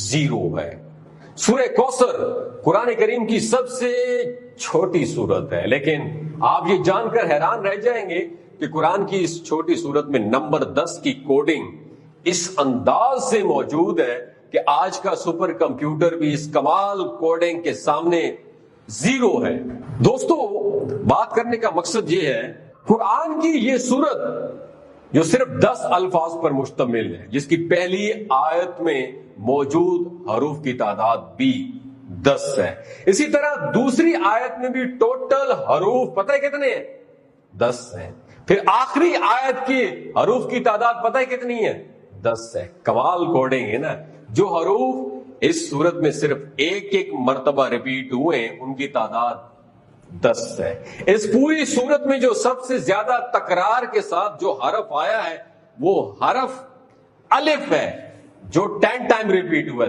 0 ہے۔ سورہ کوثر قرآن کریم کی سب سے چھوٹی سورت ہے، لیکن آپ یہ جان کر حیران رہ جائیں گے کہ قرآن کی اس چھوٹی سورت میں نمبر 10 کی کوڈنگ اس انداز سے موجود ہے کہ آج کا سپر کمپیوٹر بھی اس کمال کوڈنگ کے سامنے 0 ہے۔ دوستو، بات کرنے کا مقصد یہ ہے، قرآن کی یہ سورت جو صرف 10 الفاظ پر مشتمل ہے، جس کی پہلی آیت میں موجود حروف کی تعداد بھی 10 ہے، اسی طرح دوسری آیت میں بھی ٹوٹل حروف پتہ ہے کتنے ہیں؟ 10 ہیں۔ پھر آخری آیت کی حروف کی تعداد پتہ ہے کتنی ہے؟ 10 ہے۔ کمال کوڈنگ ہے نا۔ جو حروف اس صورت میں صرف ایک مرتبہ ریپیٹ ہوئے ہیں، ان کی تعداد 10 ہے۔ اس پوری صورت میں جو سب سے زیادہ تکرار کے ساتھ جو حرف آیا ہے وہ حرف الف ہے، جو 10 ٹائم ریپیٹ ہوا ہے۔